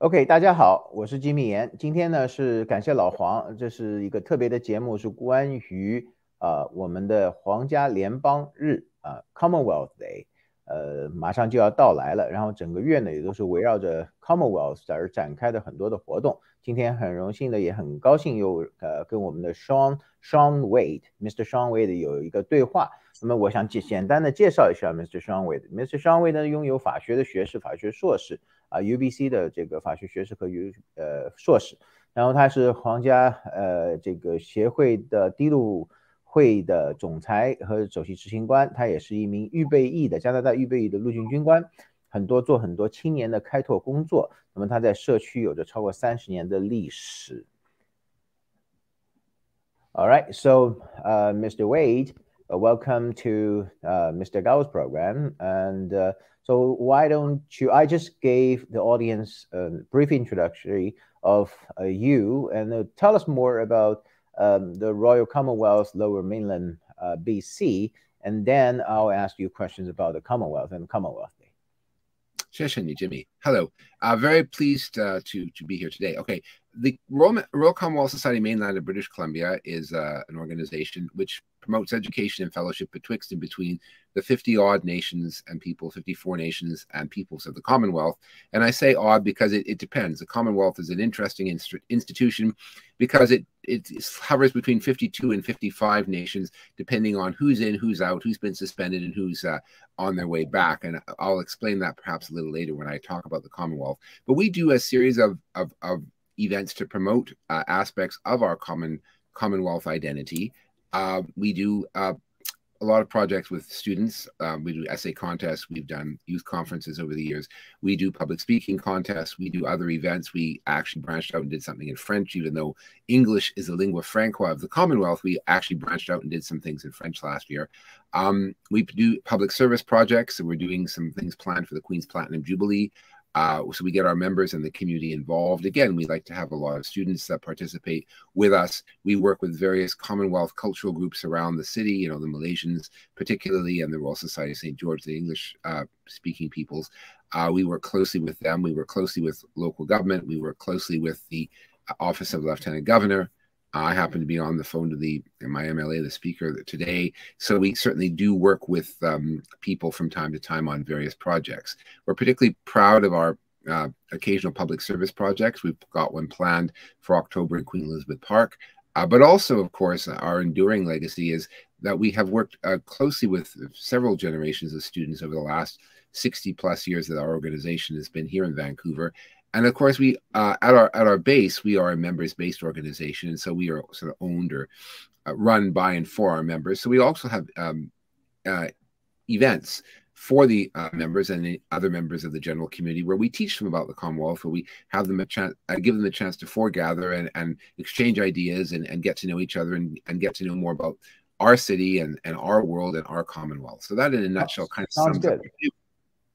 OK，大家好，我是吉米言。今天呢是感谢老黄，这是一个特别的节目，是关于我们的皇家联邦日Commonwealth Day，马上就要到来了。然后整个月呢也都是围绕着 Commonwealth 而展开的很多的活动。今天很荣幸的也很高兴又跟我们的 Sean Wade，Mr. Sean Wade 有一个对话。那么我想简单的介绍一下 Mr. Sean Wade。Mr. Sean Wade 呢拥有法学的学士、法学硕士。UBC 的这个法学学士和硕士，然后他是皇家这个协会的低路会的总裁和首席执行官，他也是一名加拿大预备役的陆军军官，做很多青年的开拓工作。那么他在社区有着超过30年的历史。All right, so Mr. Wade, welcome to Mr. Gao's program. And so why don't you, I just gave the audience a brief introduction of you, and tell us more about the Royal Commonwealth Lower Mainland BC, and then I'll ask you questions about the Commonwealth and Commonwealth Day. 谢谢你, Jimmy. Hello. Very pleased to be here today. Okay. The Royal Commonwealth Society Mainland of British Columbia is an organization which promotes education and fellowship betwixt and between the 50-odd nations and people, 54 nations and peoples of the Commonwealth. And I say odd because it depends. The Commonwealth is an interesting institution because it hovers between 52 and 55 nations, depending on who's in, who's out, who's been suspended, and who's on their way back. And I'll explain that perhaps a little later when I talk about the Commonwealth. But we do a series of events to promote aspects of our Commonwealth identity. We do a lot of projects with students. We do essay contests. We've done youth conferences over the years. We do public speaking contests. We do other events. We actually branched out and did something in French, even though English is the lingua franca of the Commonwealth. We actually branched out and did some things in French last year. We do public service projects. So we're doing some things planned for the Queen's Platinum Jubilee. So we get our members and the community involved. Again, we like to have a lot of students that participate with us. We work with various Commonwealth cultural groups around the city, you know, the Malaysians particularly, and the Royal Society of St. George, the English-speaking peoples. We work closely with them. We work closely with local government. We work closely with the Office of Lieutenant Governor. I happen to be on the phone to my MLA, the speaker today. So we certainly do work with people from time to time on various projects. We're particularly proud of our occasional public service projects. We've got one planned for October in Queen Elizabeth Park. But also, of course, our enduring legacy is that we have worked closely with several generations of students over the last 60 plus years that our organization has been here in Vancouver. And of course, we at our base, we are a members-based organization, and so we are sort of owned or run by and for our members. So we also have events for the members and the other members of the general community where we teach them about the Commonwealth, where we have them give them a chance to foregather and exchange ideas and get to know each other and get to know more about our city and our world and our Commonwealth. So that, in a nutshell, kind of sounds good.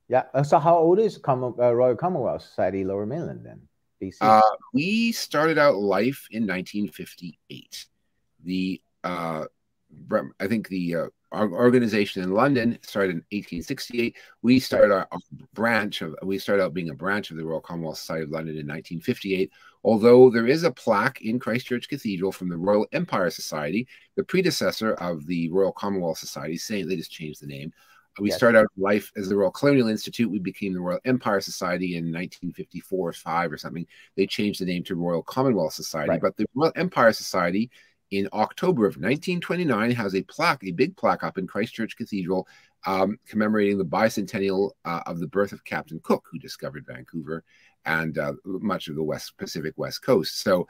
Yeah. So how old is Royal Commonwealth Society Lower Mainland then? BC? We started out life in 1958. I think our organization in London started in 1868. We started out being a branch of the Royal Commonwealth Society of London in 1958. Although there is a plaque in Christchurch Cathedral from the Royal Empire Society, the predecessor of the Royal Commonwealth Society, saying they just changed the name. We started out life as the Royal Colonial Institute. We became the Royal Empire Society in 1954 or 5 or something. They changed the name to Royal Commonwealth Society. Right. But the Royal Empire Society in October of 1929 has a big plaque up in Christchurch Cathedral commemorating the bicentennial of the birth of Captain Cook, who discovered Vancouver and much of the Pacific West Coast. So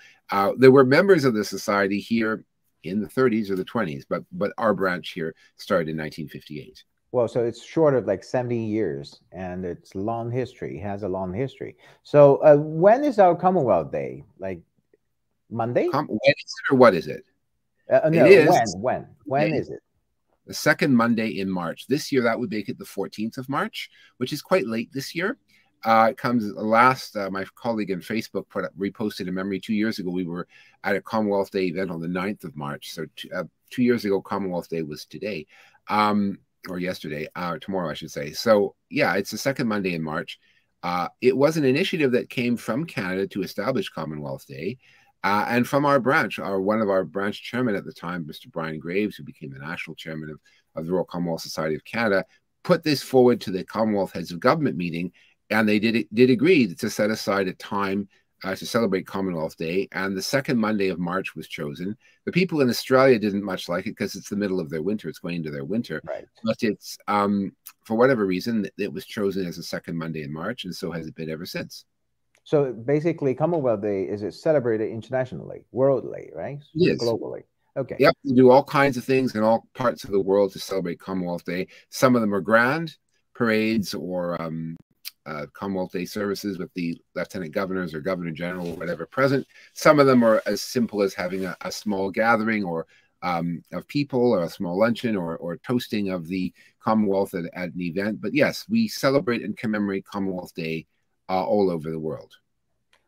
there were members of the society here in the 30s or the 20s, but our branch here started in 1958. Well, so it's short of like 70 years, and it's long history. It has a long history. So when is our Commonwealth Day? Like Monday? When is it or what is it? No, it is. When is it? The second Monday in March. This year, that would make it the 14th of March, which is quite late this year. It comes last, my colleague on Facebook reposted a memory 2 years ago. We were at a Commonwealth Day event on the 9th of March. So 2 years ago, Commonwealth Day was today. Or yesterday, tomorrow, I should say. So yeah, it's the second Monday in March. It was an initiative that came from Canada to establish Commonwealth Day, and from our branch, one of our branch chairmen at the time, Mr. Brian Graves, who became the national chairman of the Royal Commonwealth Society of Canada, put this forward to the Commonwealth Heads of Government meeting, and they did agree to set aside a time to celebrate Commonwealth Day, and the second Monday of March was chosen. The people in Australia didn't much like it because it's the middle of their winter. It's going into their winter. Right. But it's, for whatever reason, it was chosen as the second Monday in March, and so has it been ever since. So basically, Commonwealth Day is celebrated internationally, worldly, right? Yes. Globally. Okay. Yep, we do all kinds of things in all parts of the world to celebrate Commonwealth Day. Some of them are grand parades or Commonwealth Day services with the lieutenant governors or governor general or whatever present. Some of them are as simple as having a small gathering or of people, or a small luncheon, or toasting of the Commonwealth at an event. But yes, we celebrate and commemorate Commonwealth Day all over the world.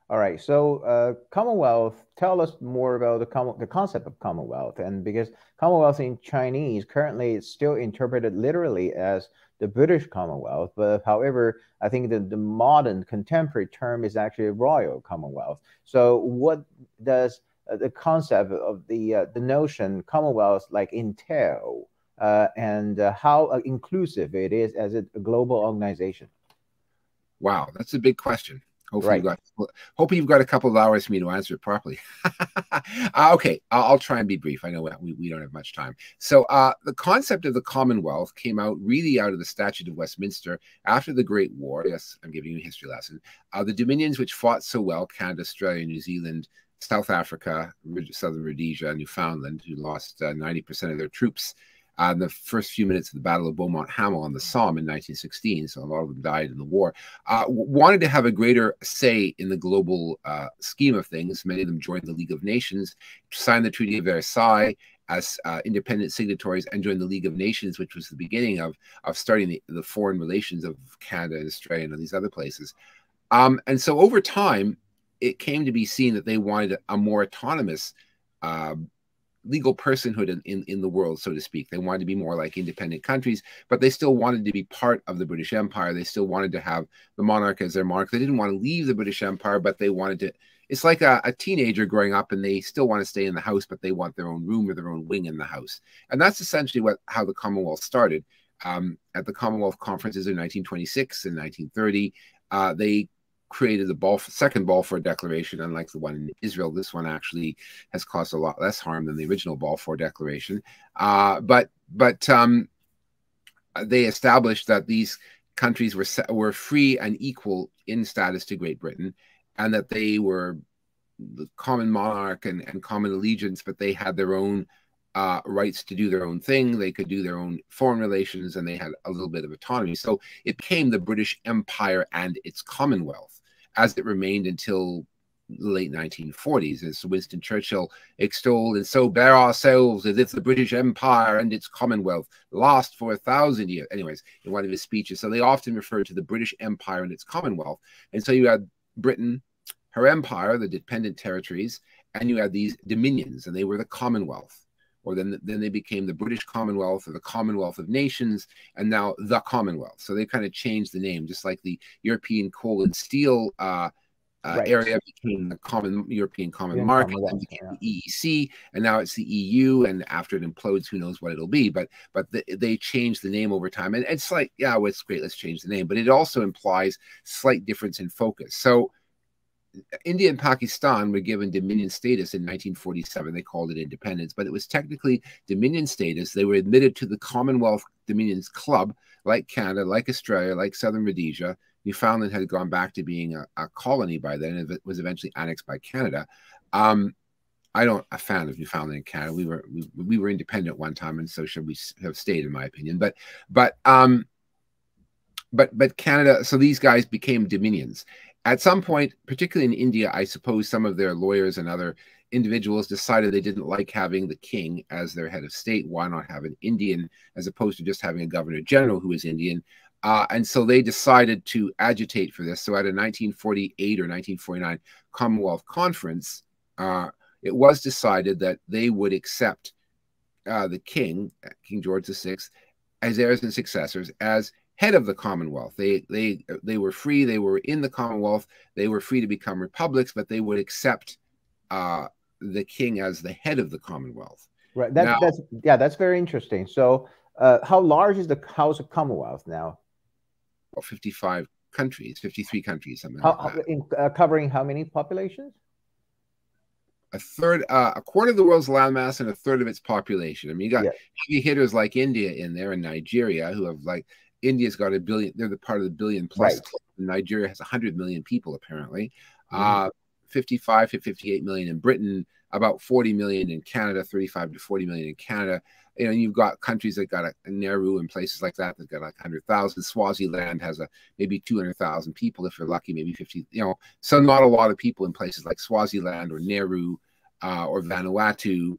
All right. So Commonwealth, tell us more about the concept of Commonwealth. And because Commonwealth in Chinese currently is still interpreted literally as the British Commonwealth, but however, I think the modern contemporary term is actually Royal Commonwealth. So what does the concept of the notion Commonwealth like entail, and how inclusive it is as a global organization? Wow, that's a big question. Hopefully, right. Hopefully you've got a couple of hours for me to answer it properly. Okay, I'll try and be brief. I know we don't have much time. So the concept of the Commonwealth came out really out of the Statute of Westminster after the Great War. Yes, I'm giving you a history lesson. The Dominions which fought so well, Canada, Australia, New Zealand, South Africa, Southern Rhodesia, Newfoundland, who lost 90% of their troops in the first few minutes of the Battle of Beaumont Hamel on the Somme in 1916, so a lot of them died in the war, wanted to have a greater say in the global scheme of things. Many of them joined the League of Nations, signed the Treaty of Versailles as independent signatories, and joined the League of Nations, which was the beginning of starting the foreign relations of Canada and Australia and these other places. And so over time, it came to be seen that they wanted a more autonomous legal personhood in the world, so to speak. They wanted to be more like independent countries, but they still wanted to be part of the British Empire. They still wanted to have the monarch as their monarch. They didn't want to leave the British Empire, but they wanted to. It's like a teenager growing up, and they still want to stay in the house, but they want their own room or their own wing in the house. And that's essentially how the Commonwealth started. At the Commonwealth conferences in 1926 and 1930, they created the second Balfour Declaration. Unlike the one in Israel, this one actually has caused a lot less harm than the original Balfour Declaration. But they established that these countries were free and equal in status to Great Britain, and that they were the common monarch and common allegiance, but they had their own rights to do their own thing. They could do their own foreign relations, and they had a little bit of autonomy. So it became the British Empire and its Commonwealth, as it remained until the late 1940s, as Winston Churchill extolled, and so bear ourselves as if the British Empire and its Commonwealth last for 1,000 years. Anyways, in one of his speeches. So they often referred to the British Empire and its Commonwealth. And so you had Britain, her empire, the dependent territories, and you had these dominions, and they were the Commonwealth. Or then they became the British Commonwealth, or the Commonwealth of Nations, and now the Commonwealth. So they kind of changed the name, just like the European coal and steel area became the European Common Market, and became the EEC, and now it's the EU. And after it implodes, who knows what it'll be? But they changed the name over time, and it's like, yeah, well, it's great, let's change the name. But it also implies slight difference in focus. So India and Pakistan were given Dominion status in 1947. They called it independence, but it was technically Dominion status. They were admitted to the Commonwealth Dominions Club, like Canada, like Australia, like Southern Rhodesia. Newfoundland had gone back to being a colony by then, and it was eventually annexed by Canada. I'm not a fan of Newfoundland and Canada. We were independent at one time, and so should we have stayed, in my opinion. But Canada. So these guys became dominions. At some point, particularly in India, I suppose some of their lawyers and other individuals decided they didn't like having the king as their head of state. Why not have an Indian as opposed to just having a governor general who is Indian? And so they decided to agitate for this. So at a 1948 or 1949 Commonwealth Conference, it was decided that they would accept the king, King George VI, as heirs and successors, as head of the Commonwealth. They were free. They were in the Commonwealth. They were free to become republics, but they would accept the king as the head of the Commonwealth. Right. That's very interesting. So, how large is the House of Commonwealth now? Well, 55 countries, 53 countries, something like that. Covering how many populations? A quarter of the world's landmass and a third of its population. I mean, you got heavy hitters like India in there and Nigeria, who have India's got 1 billion. They're the part of the billion plus. Right. Nigeria has 100 million people apparently. 55 to 58 million in Britain, about 40 million in Canada, 35 to 40 million in Canada. You know, you've got countries that got a Nauru and places like that that got like 100,000. Swaziland has maybe 200,000 people if you're lucky, maybe 50. You know, so not a lot of people in places like Swaziland or Nauru or Vanuatu,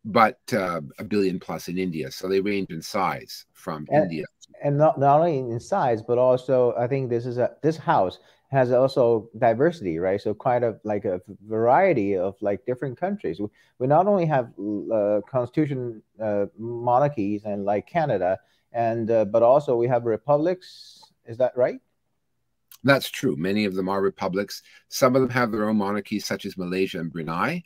but 1 billion plus in India. So they range in size from India. And not only in size, but also I think this house has also diversity, right? So quite a variety of different countries. We not only have constitution monarchies and like Canada, and but also we have republics. Is that right? That's true. Many of them are republics. Some of them have their own monarchies, such as Malaysia and Brunei.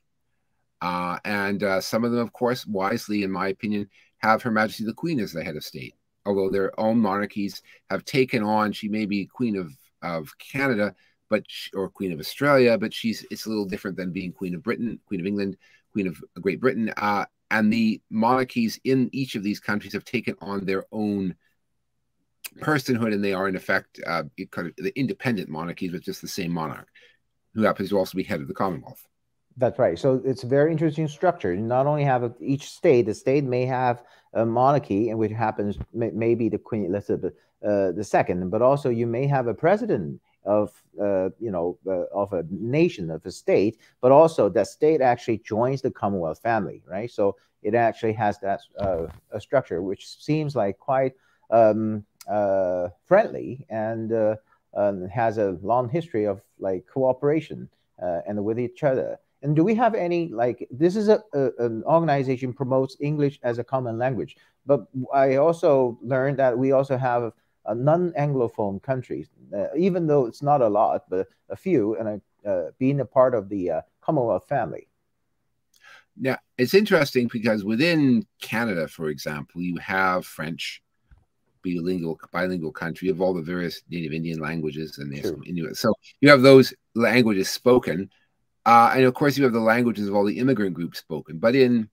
And some of them, of course, wisely, in my opinion, have Her Majesty the Queen as the head of state. Although their own monarchies have taken on, she may be Queen of Canada, or Queen of Australia, but it's a little different than being Queen of Britain, Queen of England, Queen of Great Britain. And the monarchies in each of these countries have taken on their own personhood, and they are in effect the independent monarchies with just the same monarch, who happens to also be head of the Commonwealth. That's right. So it's a very interesting structure. You not only have each state, the state may have a monarchy, and which happens maybe the Queen Elizabeth II, but also you may have a president of of a nation, of a state, but also that state actually joins the Commonwealth family, right? So it actually has that a structure which seems like quite friendly and has a long history of cooperation and with each other. And do we have any, this is an organization promotes English as a common language, but I also learned that we also have non-Anglophone countries, even though it's not a lot, but a few, and being a part of the Commonwealth family. Yeah, it's interesting because within Canada, for example, you have French, bilingual country of all the various Native Indian languages, and there's some Inuit. So you have those languages spoken. And of course, you have the languages of all the immigrant groups spoken. But in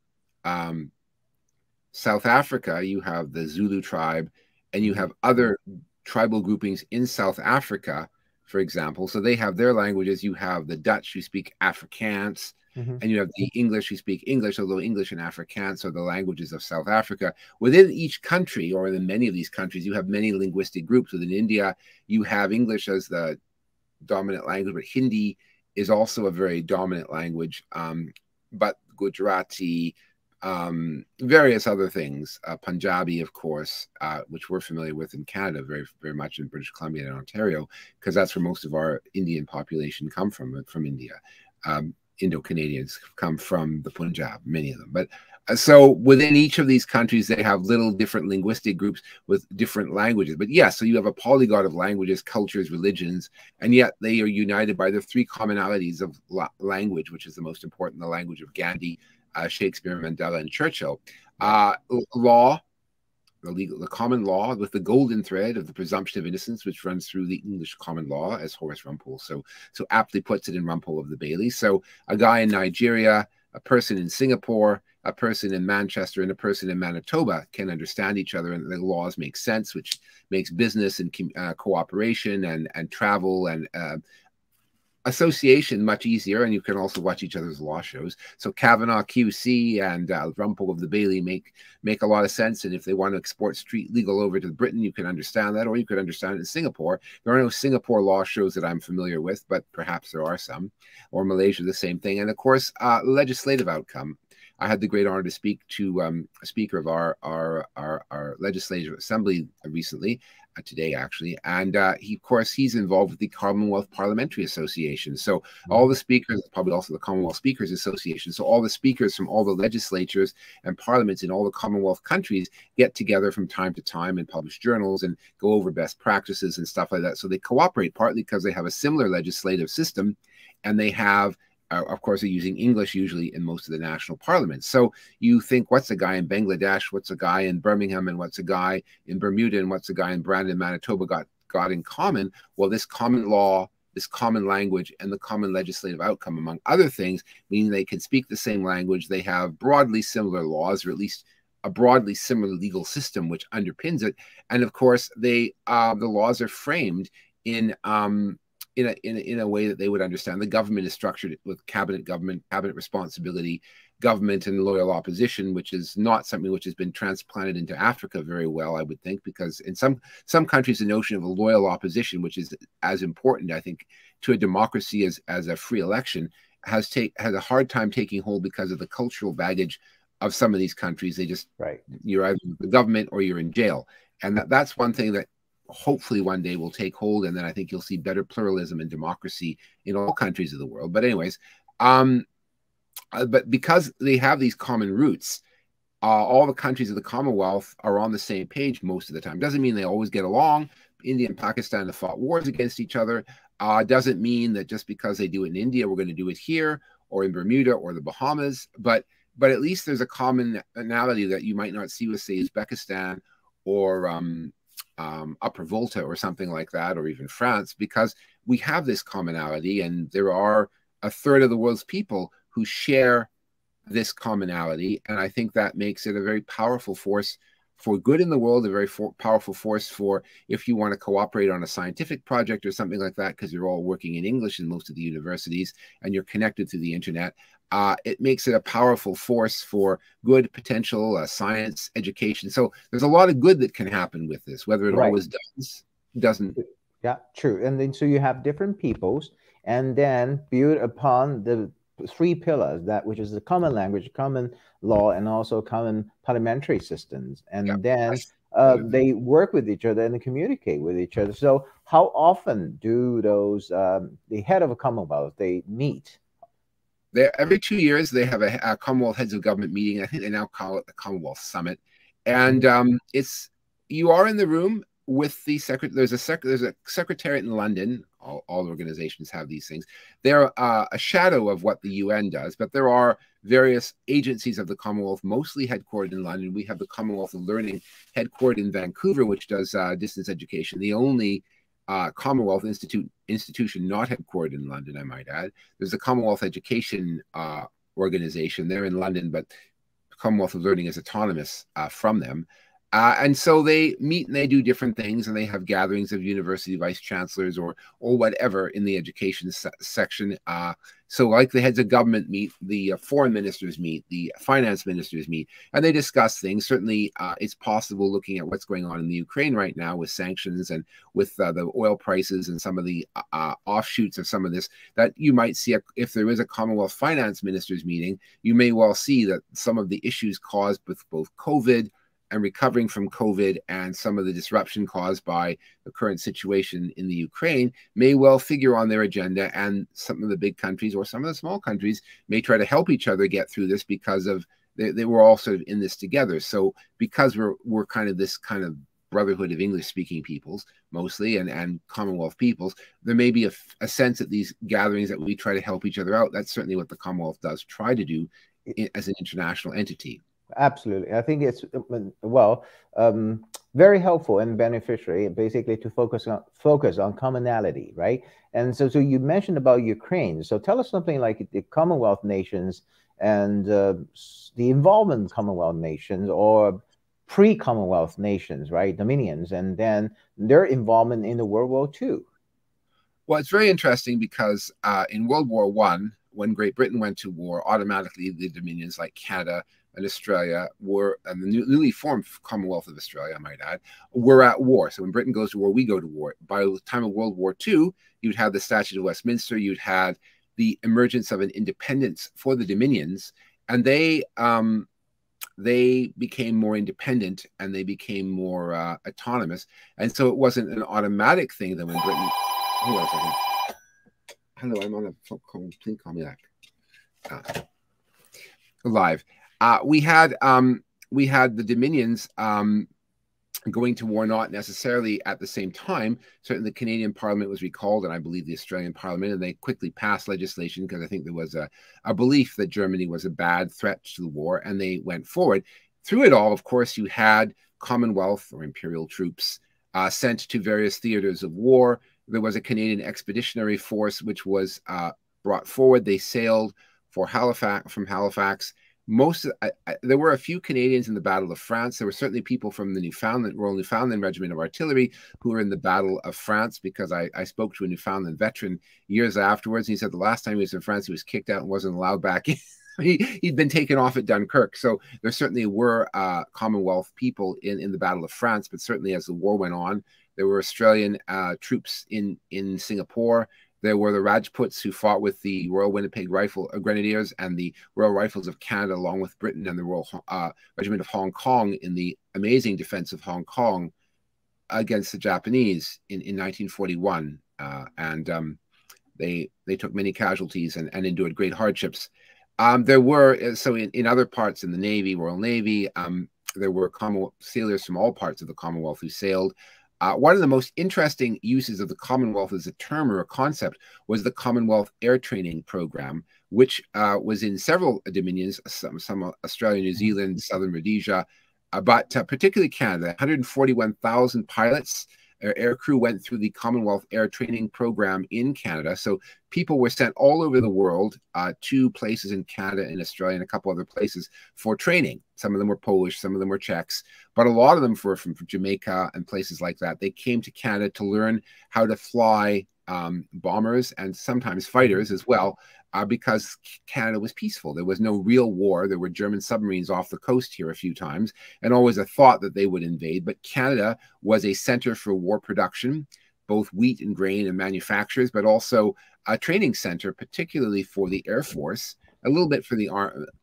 South Africa, you have the Zulu tribe, and you have other tribal groupings in South Africa, for example. So they have their languages. You have the Dutch who speak Afrikaans, and you have the English who speak English, although English and Afrikaans are the languages of South Africa. Within each country, or in many of these countries, you have many linguistic groups. Within India, you have English as the dominant language, but Hindi is also a very dominant language, but Gujarati, various other things, Punjabi, of course, which we're familiar with in Canada, very, very much in British Columbia and Ontario, because that's where most of our Indian population come from India. Indo-Canadians come from the Punjab, many of them. But so within each of these countries, they have little different linguistic groups with different languages. But yes, so you have a polyglot of languages, cultures, religions, and yet they are united by the three commonalities of language, which is the most important, the language of Gandhi, Shakespeare, Mandela, and Churchill. Law, the common law with the golden thread of the presumption of innocence, which runs through the English common law, as Horace Rumpole so aptly puts it in Rumpole of the Bailey. So a guy in Nigeria, a person in Singapore, a person in Manchester, and a person in Manitoba can understand each other, and the laws make sense, which makes business and cooperation and travel and association much easier. And you can also watch each other's law shows. So Kavanaugh QC and Rumpole of the Bailey make a lot of sense. And if they want to export street legal over to Britain, you can understand that, or you could understand it in Singapore. There are no Singapore law shows that I'm familiar with, but perhaps there are some. Or Malaysia, the same thing. And of course, legislative outcome. I had the great honor to speak to a speaker of our legislative assembly recently, today actually, and he, of course, he's involved with the Commonwealth Parliamentary Association. So all the speakers, probably also the Commonwealth Speakers Association, so all the speakers from all the legislatures and parliaments in all the Commonwealth countries get together from time to time and publish journals and go over best practices and stuff like that. So they cooperate, partly because they have a similar legislative system, and they have, of course, they're using English usually in most of the national parliaments. So you think, what's a guy in Bangladesh, what's a guy in Birmingham, and what's a guy in Bermuda, and what's a guy in Brandon, Manitoba got in common? Well, this common law, this common language, and the common legislative outcome, among other things, meaning they can speak the same language, they have broadly similar laws, or at least a broadly similar legal system which underpins it. And of course, the laws are framed in a way that they would understand. The government is structured with cabinet government, cabinet responsibility, government and loyal opposition, which is not something which has been transplanted into Africa very well, I would think, because in some countries, the notion of a loyal opposition, which is as important, I think, to a democracy as a free election, has a hard time taking hold because of the cultural baggage of some of these countries. They just, you're either the government or you're in jail. And that's one thing that hopefully one day will take hold, and then I think you'll see better pluralism and democracy in all countries of the world. But anyways, but because they have these common roots, all the countries of the Commonwealth are on the same page most of the time. Doesn't mean they always get along. India and Pakistan have fought wars against each other. Doesn't mean that just because they do it in India, we're going to do it here or in Bermuda or the Bahamas. But at least there's a commonality that you might not see with, say, Uzbekistan or Upper Volta or something like that, or even France, because we have this commonality, and there are a third of the world's people who share this commonality. And I think that makes it a very powerful force for good in the world, a very powerful force for if you want to cooperate on a scientific project or something like that, because you're all working in English in most of the universities and you're connected through the internet. It makes it a powerful force for good potential science education. So there's a lot of good that can happen with this, whether it always doesn't. Yeah, true. And then so you have different peoples, and then build upon the three pillars, that which is the common language, common law, and also common parliamentary systems. And then they work with each other and they communicate with each other. So how often do those, the head of a Commonwealth, they meet? Every 2 years, they have a Commonwealth Heads of Government meeting. I think they now call it the Commonwealth Summit. And you are in the room with the secretary. There's a secretariat in London. All organizations have these things. They're a shadow of what the UN does, but there are various agencies of the Commonwealth, mostly headquartered in London. We have the Commonwealth of Learning headquartered in Vancouver, which does distance education. The only Commonwealth institution not headquartered in London, I might add. There's the Commonwealth Education Organization. They're in London, but the Commonwealth of Learning is autonomous from them. And so they meet and they do different things, and they have gatherings of university vice chancellors or whatever in the education section. So like the heads of government meet, the foreign ministers meet, the finance ministers meet, and they discuss things. Certainly, it's possible, looking at what's going on in the Ukraine right now with sanctions and with the oil prices and some of the offshoots of some of this, that you might see, if there is a Commonwealth finance ministers meeting, you may well see that some of the issues caused with both COVID and recovering from COVID and some of the disruption caused by the current situation in the Ukraine may well figure on their agenda, and some of the big countries or some of the small countries may try to help each other get through this, because of they were all sort of in this together. So because we're kind of this kind of brotherhood of English-speaking peoples mostly, and Commonwealth peoples, there may be a sense at these gatherings that we try to help each other out. That's certainly what the Commonwealth does try to do as an international entity. Absolutely. I think it's, well, very helpful and beneficial, basically, to focus on commonality, right? And so you mentioned about Ukraine. So tell us something like the Commonwealth nations and the involvement of Commonwealth nations or pre-Commonwealth nations, right? Dominions, and then their involvement in the World War II. Well, it's very interesting because in World War I, when Great Britain went to war, automatically the dominions like Canada and Australia were, and the newly formed Commonwealth of Australia, I might add, were at war. So when Britain goes to war, we go to war. By the time of World War II, you'd have the Statute of Westminster, you'd had the emergence of an independence for the dominions, and they became more independent and they became more autonomous. And so it wasn't an automatic thing that when Britain, hold on a second. Hello, I'm on a phone call. Please call me back. Live. We had the Dominions going to war, not necessarily at the same time. Certainly the Canadian Parliament was recalled, and I believe the Australian Parliament, and they quickly passed legislation because I think there was a belief that Germany was a bad threat to the war, and they went forward. Through it all, of course, you had Commonwealth or Imperial troops sent to various theaters of war. There was a Canadian Expeditionary Force which was brought forward. They sailed from Halifax. There were a few Canadians in the Battle of France. There were certainly people from the Royal Newfoundland Regiment of Artillery who were in the Battle of France, because I spoke to a Newfoundland veteran years afterwards. And he said the last time he was in France, he was kicked out and wasn't allowed back in. He'd been taken off at Dunkirk. So there certainly were Commonwealth people in the Battle of France, but certainly as the war went on, there were Australian troops in Singapore. There were the Rajputs who fought with the Royal Winnipeg Grenadiers and the Royal Rifles of Canada, along with Britain and the Royal Regiment of Hong Kong, in the amazing defense of Hong Kong against the Japanese in 1941. They took many casualties and endured great hardships. There were, so in other parts in the Navy, Royal Navy, there were sailors from all parts of the Commonwealth who sailed. One of the most interesting uses of the Commonwealth as a term or a concept was the Commonwealth Air Training Program, which was in several dominions, some Australia, New Zealand, Southern Rhodesia, but particularly Canada. 141,000 pilots, air crew went through the Commonwealth Air Training Program in Canada. So people were sent all over the world to places in Canada and Australia and a couple other places for training. Some of them were Polish, some of them were Czechs, but a lot of them were from Jamaica and places like that. They came to Canada to learn how to fly bombers and sometimes fighters as well, because Canada was peaceful. There was no real war. There were German submarines off the coast here a few times, and always a thought that they would invade. But Canada was a center for war production, both wheat and grain and manufacturers, but also a training center, particularly for the Air Force, a little bit for the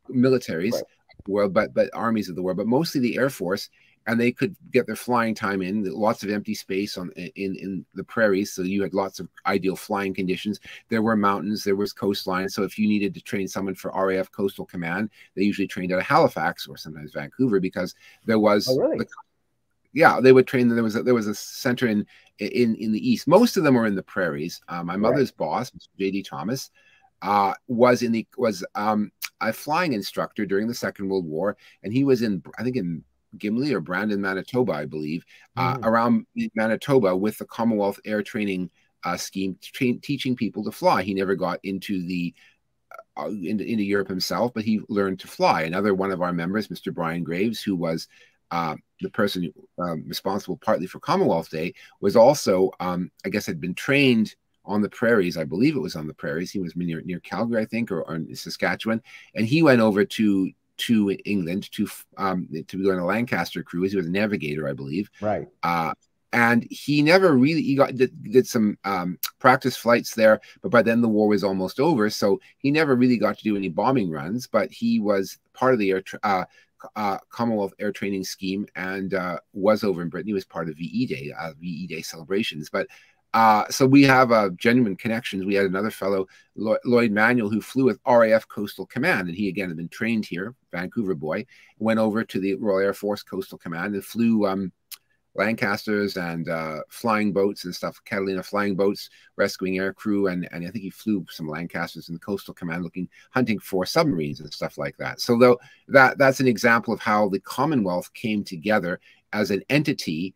militaries, right, world, but armies of the world, but mostly the Air Force. And they could get their flying time in. Lots of empty space in the prairies, so you had lots of ideal flying conditions. There were mountains, there was coastline. So if you needed to train someone for RAF Coastal Command, they usually trained out of Halifax or sometimes Vancouver, because there was. Oh, really? Yeah, they would train. There was a center in the east. Most of them were in the prairies. My mother's boss, Mr. J.D. Thomas, was a flying instructor during the Second World War, and he was in Gimli or Brandon, Manitoba, I believe, around Manitoba with the Commonwealth Air Training Scheme, teaching people to fly. He never got into into Europe himself, but he learned to fly. Another one of our members, Mr. Brian Graves, who was the person responsible partly for Commonwealth Day, was also, I guess, had been trained on the prairies. I believe it was on the prairies. He was near Calgary, I think, or in Saskatchewan, and he went over to England to go on a Lancaster cruise. He was a navigator, I believe. Right. And he never really did some practice flights there, but by then the war was almost over, so he never really got to do any bombing runs. But he was part of the Commonwealth Air Training Scheme and was over in Britain. He was part of VE Day celebrations. But so we have genuine connections. We had another fellow, Lloyd Manuel, who flew with RAF Coastal Command, and he again had been trained here, Vancouver boy, went over to the Royal Air Force Coastal Command and flew Lancasters and flying boats and stuff, Catalina flying boats, rescuing air crew, and I think he flew some Lancasters in the Coastal Command, hunting for submarines and stuff like that. So that's an example of how the Commonwealth came together as an entity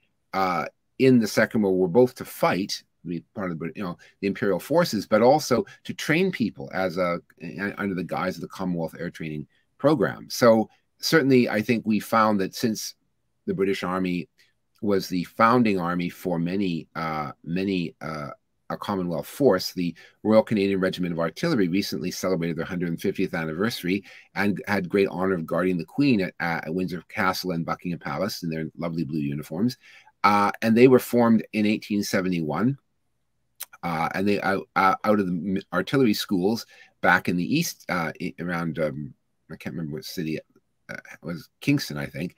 in the Second World War, both to fight, be part of the Imperial forces, but also to train people as under the guise of the Commonwealth Air Training Program. So certainly, I think we found that since the British Army was the founding army for many a Commonwealth force, the Royal Canadian Regiment of Artillery recently celebrated their 150th anniversary and had great honor of guarding the Queen at Windsor Castle and Buckingham Palace in their lovely blue uniforms. And they were formed in 1871, and they out of the artillery schools back in the east, around I can't remember what city it was, Kingston, I think.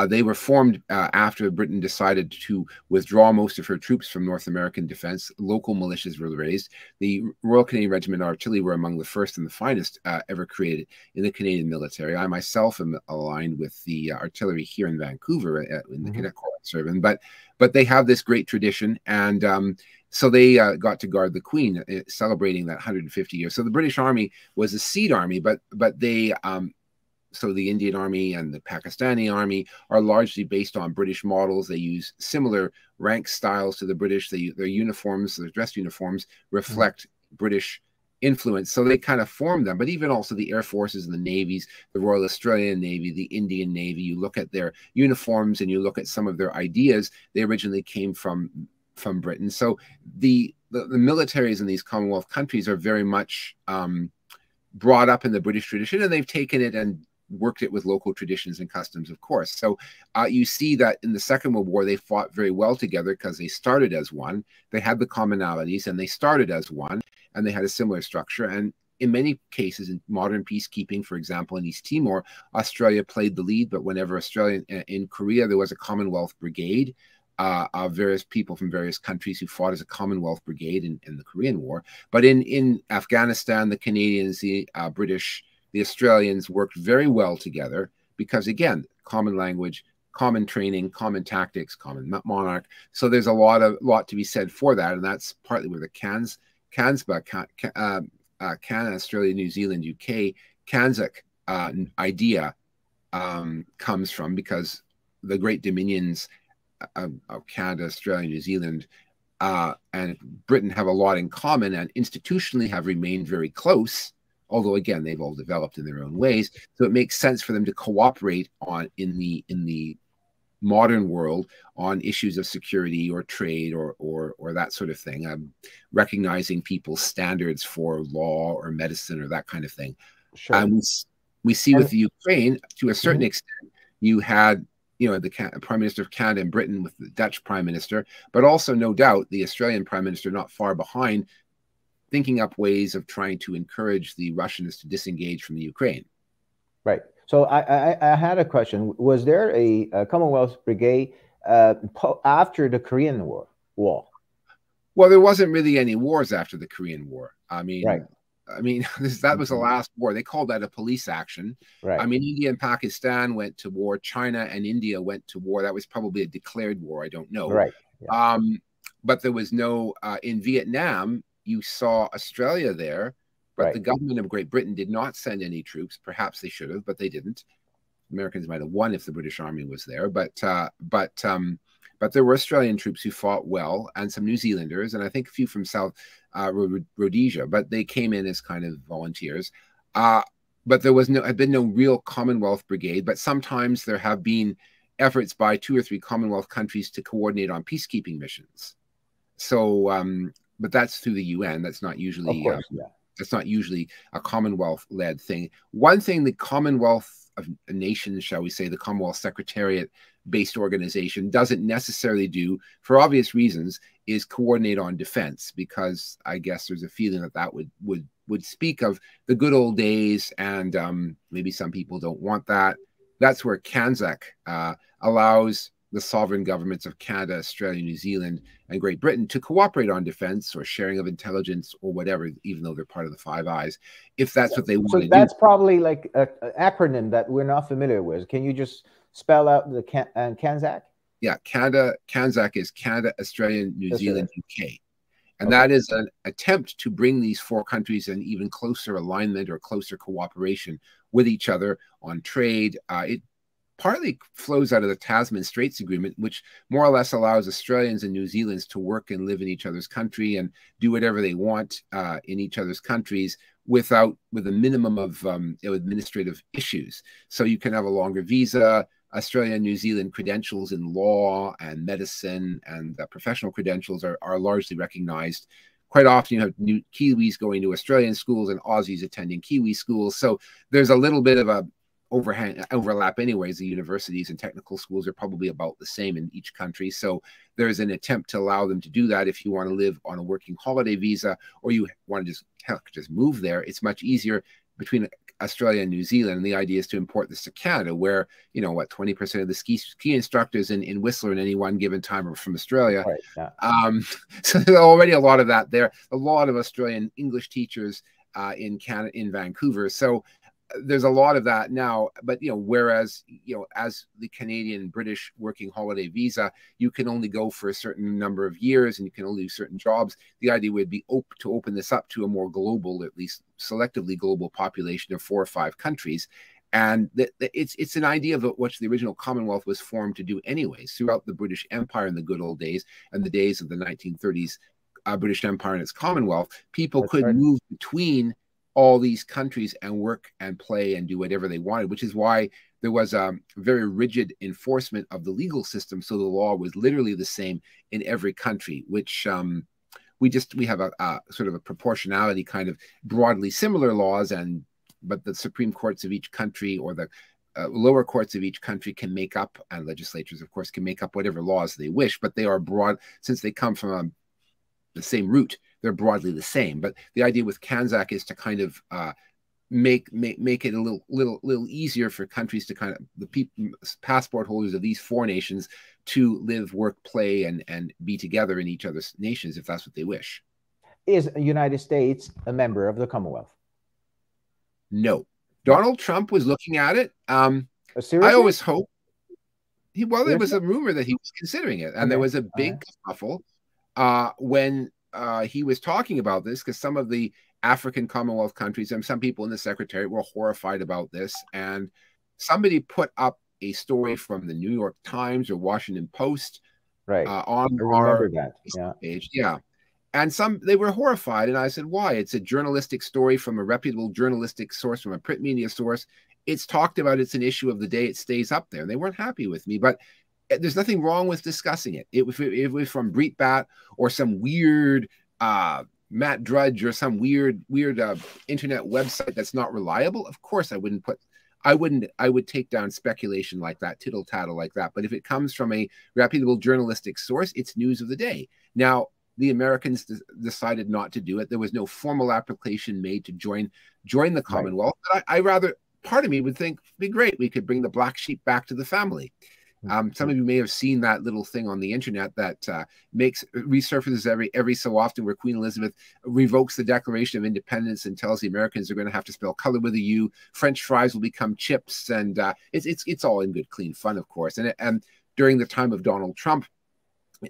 They were formed after Britain decided to withdraw most of her troops from North American defense. Local militias were raised. The Royal Canadian Regiment Artillery were among the first and the finest ever created in the Canadian military. I myself am aligned with the artillery here in Vancouver in the Cadet Corps serving, but they have this great tradition, and so they got to guard the Queen, celebrating that 150 years. So the British Army was a seed army, but they so the Indian Army and the Pakistani Army are largely based on British models. They use similar rank styles to the British. Their uniforms, their dress uniforms, reflect British influence. So they kind of form them. But even also the Air Forces and the Navies, the Royal Australian Navy, the Indian Navy, you look at their uniforms and you look at some of their ideas, they originally came from Britain. So the militaries in these Commonwealth countries are very much brought up in the British tradition, and they've taken it and worked it with local traditions and customs, of course. So you see that in the Second World War, they fought very well together because they started as one. They had the commonalities and they started as one, and they had a similar structure. And in many cases, in modern peacekeeping, for example, in East Timor, Australia played the lead. But whenever in Korea, there was a Commonwealth Brigade of various people from various countries who fought as a Commonwealth Brigade in the Korean War. But in Afghanistan, the Canadians, the British, the Australians worked very well together because, again, common language, common training, common tactics, common monarch. So there's a lot to be said for that, and that's partly where the CANZBA, Canada, Australia, New Zealand, UK, CANZUK idea comes from, because the great dominions of Canada, Australia, New Zealand, and Britain have a lot in common, and institutionally have remained very close. Although, again, they've all developed in their own ways, so it makes sense for them to cooperate in the modern world on issues of security or trade or that sort of thing, recognizing people's standards for law or medicine or that kind of thing. Sure. We see with the Ukraine, to a certain extent, you had the Prime Minister of Canada and Britain with the Dutch Prime Minister, but also, no doubt, the Australian Prime Minister not far behind, thinking up ways of trying to encourage the Russians to disengage from the Ukraine. Right. So I had a question. Was there a Commonwealth Brigade after the Korean War? Well, there wasn't really any wars after the Korean War. I mean, right. That was the last war. They called that a police action. Right. I mean, India and Pakistan went to war. China and India went to war. That was probably a declared war. I don't know. Right. Yeah. But there was no in Vietnam. You saw Australia there, but the government of Great Britain did not send any troops. Perhaps they should have, but they didn't. Americans might have won if the British Army was there, but there were Australian troops who fought well, and some New Zealanders, and I think a few from South Rhodesia, but they came in as kind of volunteers. But there had been no real Commonwealth Brigade, but sometimes there have been efforts by 2 or 3 Commonwealth countries to coordinate on peacekeeping missions. So, but that's through the UN. That's not usually, of course, that's not usually a Commonwealth-led thing. One thing the Commonwealth of Nations, shall we say, the Commonwealth Secretariat-based organization doesn't necessarily do, for obvious reasons, is coordinate on defense, because I guess there's a feeling that would speak of the good old days, and maybe some people don't want that. That's where CANZUK allows the sovereign governments of Canada, Australia, New Zealand, and Great Britain to cooperate on defense or sharing of intelligence or whatever, even though they're part of the Five Eyes, if that's what they want to do. So that's probably like an acronym that we're not familiar with. Can you just spell out the CANZUK? Yeah, CANZUK is Canada, Australia, New Zealand, UK. And that is an attempt to bring these 4 countries in even closer alignment or closer cooperation with each other on trade. It partly flows out of the Tasman Straits Agreement, which more or less allows Australians and New Zealanders to work and live in each other's country and do whatever they want in each other's countries with a minimum of administrative issues. So you can have a longer visa. Australia and New Zealand credentials in law and medicine and professional credentials are largely recognized. Quite often you have new Kiwis going to Australian schools and Aussies attending Kiwi schools. So there's a little bit of a overlap anyways. The universities and technical schools are probably about the same in each country. So there's an attempt to allow them to do that. If you want to live on a working holiday visa or you want to just move there, it's much easier between Australia and New Zealand. And the idea is to import this to Canada, where, you know, what, 20% of the ski instructors in Whistler at any one given time are from Australia. Right, yeah. So there's already a lot of that there. A lot of Australian English teachers in Canada, in Vancouver. So there's a lot of that now. But, you know, whereas, you know, as the Canadian British working holiday visa, you can only go for a certain number of years and you can only do certain jobs. The idea would be to open this up to a more global, at least selectively global population of 4 or 5 countries. And it's an idea of which the original Commonwealth was formed to do anyways. Throughout the British Empire in the good old days and the days of the 1930s, British Empire and its Commonwealth, people could move between all these countries and work and play and do whatever they wanted, which is why there was a very rigid enforcement of the legal system. So the law was literally the same in every country, which we have a sort of a proportionality kind of broadly similar laws, but the Supreme Courts of each country or the lower courts of each country can make up, and legislatures, of course, can make up whatever laws they wish, but they are broad, since they come from the same root, they're broadly the same. But the idea with CANZAC is to kind of make it a little easier for countries to kind of, the passport holders of these 4 nations to live, work, play, and be together in each other's nations if that's what they wish. Is the United States a member of the Commonwealth? No. Donald Trump was looking at it. Seriously? I always hope. Well, there was a rumor that he was considering it, and there was a big kerfuffle when he was talking about this, because some of the African Commonwealth countries and some people in the Secretariat were horrified about this. And somebody put up a story from the New York Times or Washington Post on our page. Yeah. And they were horrified. And I said, why? It's a journalistic story from a reputable journalistic source, from a print media source. It's talked about. It's an issue of the day. It stays up there. And they weren't happy with me. But there's nothing wrong with discussing it. It was from Breitbart or some weird Matt Drudge or some weird internet website that's not reliable. Of course, I would take down speculation like that, tittle tattle like that. But if it comes from a reputable journalistic source, it's news of the day. Now, the Americans decided not to do it. There was no formal application made to join the Commonwealth. But I rather, part of me would think, it'd be great. We could bring the black sheep back to the family. Some of you may have seen that little thing on the internet that resurfaces every so often, where Queen Elizabeth revokes the Declaration of Independence and tells the Americans they're going to have to spell color with a U. French fries will become chips, and it's all in good, clean fun, of course. And during the time of Donald Trump,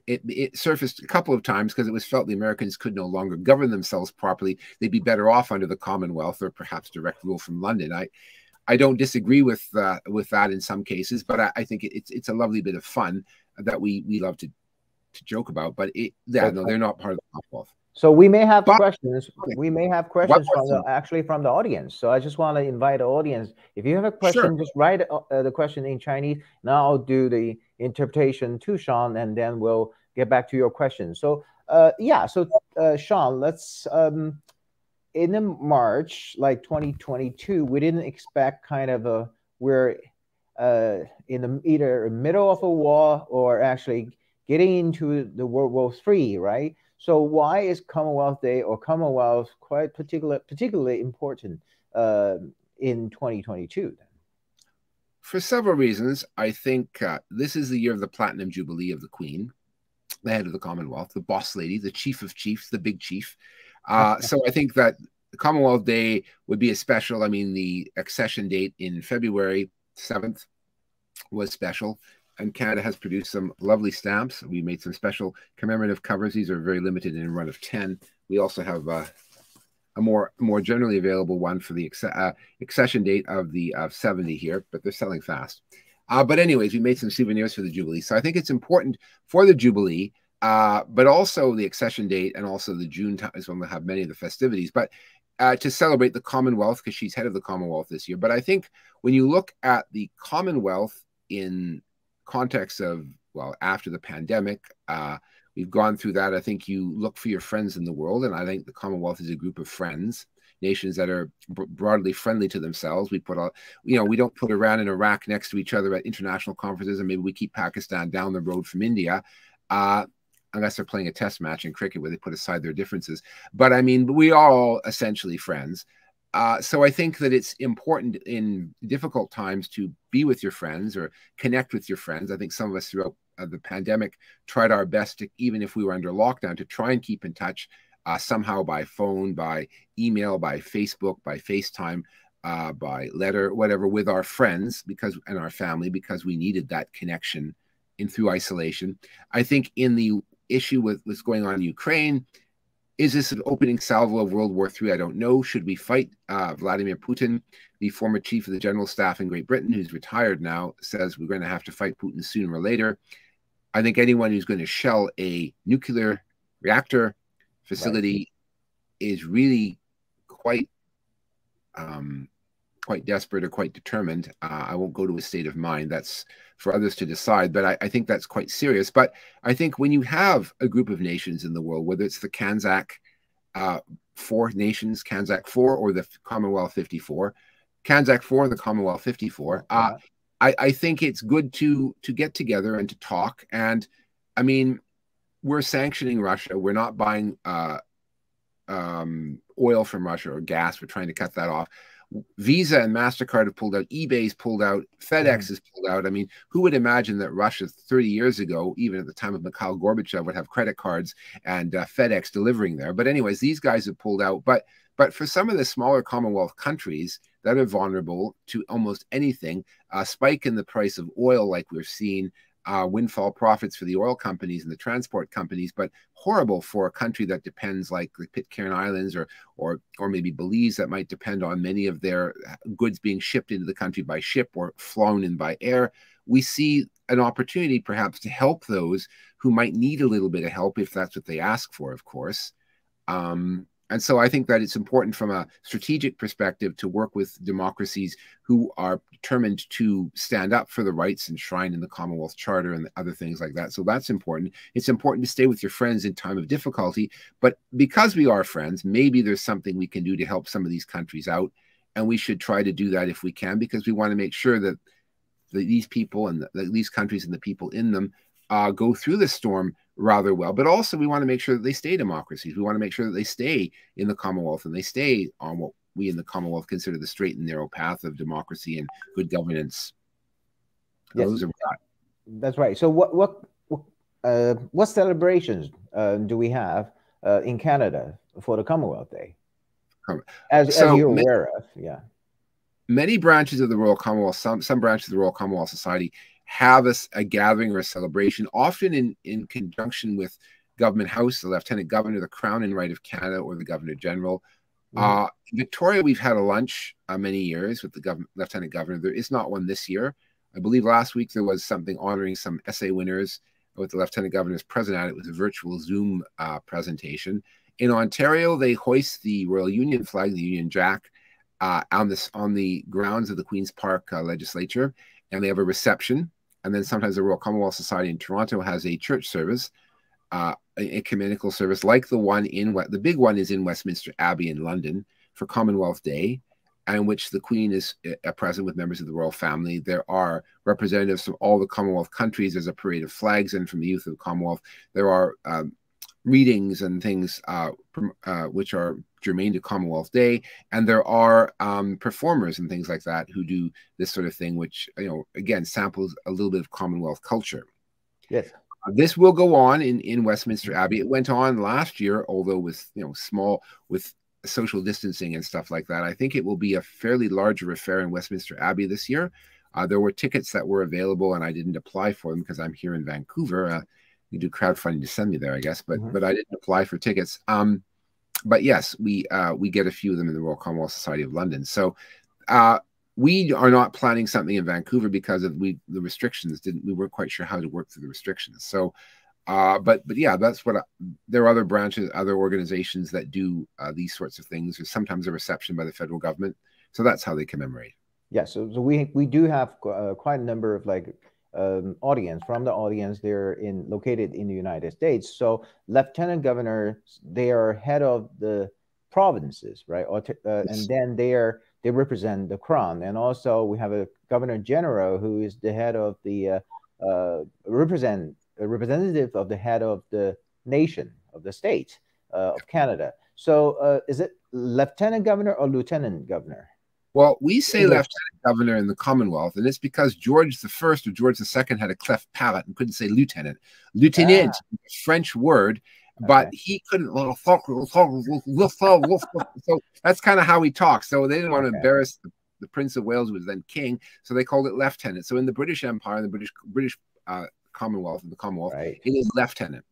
it surfaced a couple of times because it was felt the Americans could no longer govern themselves properly. They'd be better off under the Commonwealth or perhaps direct rule from London. I don't disagree with that in some cases, but I think it's a lovely bit of fun that we love to joke about. But they're not part of the Commonwealth. So we may have questions. We may have questions from the audience. So I just want to invite the audience. If you have a question, just write the question in Chinese. Now I'll do the interpretation to Sean, and then we'll get back to your question. So Sean, let's. In March, like 2022, we didn't expect kind of we're in either middle of a war or actually getting into the World War III, right? So why is Commonwealth Day or Commonwealth quite particularly important in 2022? For several reasons. I think this is the year of the Platinum Jubilee of the Queen, the head of the Commonwealth, the boss lady, the chief of chiefs, the big chief. So I think that Commonwealth Day would be a special. I mean, the accession date in February 7th was special, and Canada has produced some lovely stamps. We made some special commemorative covers. These are very limited in a run of 10. We also have a more generally available one for the accession date of the 70 here, but they're selling fast. But anyways, we made some souvenirs for the Jubilee. So I think it's important for the Jubilee, but also the accession date, and also the June time is when we'll have many of the festivities, but to celebrate the Commonwealth, because she's head of the Commonwealth this year. But I think when you look at the Commonwealth in context of, well, after the pandemic, we've gone through that. I think you look for your friends in the world, and I think the Commonwealth is a group of friends, nations that are broadly friendly to themselves. We don't put Iran and Iraq next to each other at international conferences, and maybe we keep Pakistan down the road from India. Unless they're playing a test match in cricket where they put aside their differences. But I mean, we are all essentially friends. So I think that it's important in difficult times to be with your friends or connect with your friends. I think some of us throughout the pandemic tried our best to, even if we were under lockdown, to try and keep in touch somehow by phone, by email, by Facebook, by FaceTime, by letter, whatever, with our friends and our family, because we needed that connection through isolation. I think in the issue with what's going on in Ukraine, is this an opening salvo of World War III? I don't know. Should we fight? Vladimir Putin, the former chief of the general staff in Great Britain, who's retired now, says we're going to have to fight Putin sooner or later. I think anyone who's going to shell a nuclear reactor facility is really quite desperate or quite determined. I won't go to a state of mind. That's for others to decide, but I think that's quite serious. But I think when you have a group of nations in the world, whether it's the Kanzak 4 nations, Kanzak 4 or the Commonwealth 54, Kanzak 4 and the Commonwealth 54, I think it's good to get together and to talk. And I mean, we're sanctioning Russia. We're not buying oil from Russia or gas. We're trying to cut that off. Visa and MasterCard have pulled out. eBay's pulled out. FedEx has pulled out. I mean, who would imagine that Russia 30 years ago, even at the time of Mikhail Gorbachev, would have credit cards and FedEx delivering there? But anyways, these guys have pulled out. But for some of the smaller Commonwealth countries that are vulnerable to almost anything, a spike in the price of oil like we're seeing, windfall profits for the oil companies and the transport companies, but horrible for a country that depends, like the Pitcairn Islands or maybe Belize, that might depend on many of their goods being shipped into the country by ship or flown in by air. We see an opportunity perhaps to help those who might need a little bit of help if that's what they ask for, of course. And so I think that it's important from a strategic perspective to work with democracies who are determined to stand up for the rights enshrined in the Commonwealth Charter and other things like that. So that's important. It's important to stay with your friends in time of difficulty. But because we are friends, maybe there's something we can do to help some of these countries out. And we should try to do that if we can, because we want to make sure that these people and these countries and the people in them go through the storm rather well. But also we want to make sure that they stay democracies. We want to make sure that they stay in the Commonwealth and they stay on what we in the Commonwealth consider the straight and narrow path of democracy and good governance. Yes. Those are that's right. So what celebrations do we have in Canada for the Commonwealth Day? As you're aware of, yeah. Many branches of the Royal Commonwealth, some branches of the Royal Commonwealth Society have a gathering or a celebration, often in conjunction with Government House, the Lieutenant Governor, the Crown and Right of Canada, or the Governor General. In Victoria, we've had a lunch many years with the Lieutenant Governor. There is not one this year. I believe last week there was something honoring some essay winners with the Lieutenant Governor's present at it. It was a virtual Zoom presentation. In Ontario, they hoist the Royal Union flag, the Union Jack, on the grounds of the Queen's Park Legislature, and they have a reception. And then sometimes the Royal Commonwealth Society in Toronto has a church service, a ecumenical service, like the big one is in Westminster Abbey in London for Commonwealth Day, in which the Queen is present with members of the royal family. There are representatives from all the Commonwealth countries. There's a parade of flags, and from the youth of the Commonwealth, there are readings and things which are germane to Commonwealth Day, and there are performers and things like that who do this sort of thing, which, again, samples a little bit of Commonwealth culture. Yes. This will go on in Westminster Abbey. It went on last year, although with with social distancing and stuff like that. I think it will be a fairly larger affair in Westminster Abbey this year. There were tickets that were available, and I didn't apply for them because I'm here in Vancouver. You do crowdfunding to send me there, I guess, but I didn't apply for tickets. But yes, we get a few of them in the Royal Commonwealth Society of London. So we are not planning something in Vancouver because of the restrictions. We weren't quite sure how to work through the restrictions. So, but yeah, that's what there are other branches, other organizations that do these sorts of things. There's sometimes a reception by the federal government. So that's how they commemorate. Yeah, so we do have quite a number of audience. From the audience, they're located in the United States. So lieutenant governors, they are head of the provinces, right? And then they represent the crown. And also we have a governor general who is the head of the representative of the head of the nation, of the state of Canada. So is it lieutenant governor or lieutenant governor? Well, we say English. lieutenant governor in the Commonwealth, and it's because George I or George II had a cleft palate and couldn't say lieutenant. Lieutenant is a French word, but he couldn't. So that's kind of how he talks. So they didn't want to embarrass the Prince of Wales, who was then king, so they called it lieutenant. So in the British Empire, in the British Commonwealth, it is lieutenant.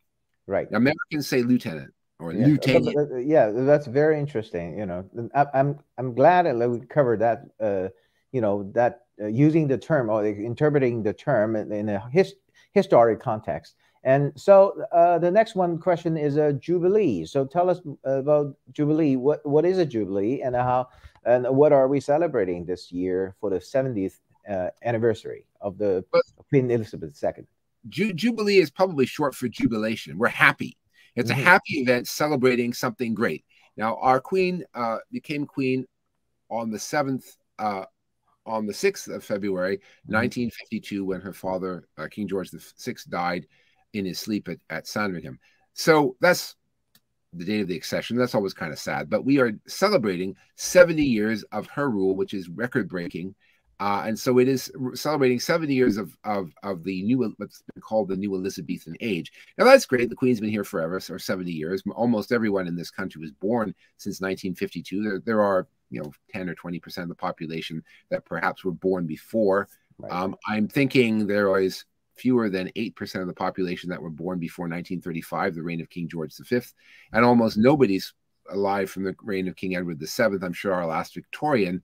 Right. Americans say lieutenant. Or lieutenant. Yeah, that's very interesting. You know, I'm glad that we covered that. You know, that using the term or interpreting the term in a historic context. And so the next question is a Jubilee. So tell us about Jubilee. What is a Jubilee, and what are we celebrating this year for the 70th anniversary of the Queen Elizabeth II? Jubilee is probably short for jubilation. We're happy. It's a happy event celebrating something great. Now, our queen became queen on the 6th of February, 1952, when her father, King George VI, died in his sleep at Sandringham. So that's the date of the accession. That's always kind of sad. But we are celebrating 70 years of her rule, which is record-breaking. And so it is celebrating 70 years of the new, what's been called the new Elizabethan age. Now, that's great. The Queen's been here forever, so 70 years. Almost everyone in this country was born since 1952. There are, 10 or 20% of the population that perhaps were born before. Right. I'm thinking there is fewer than 8% of the population that were born before 1935, the reign of King George V. And almost nobody's alive from the reign of King Edward VII. I'm sure our last Victorian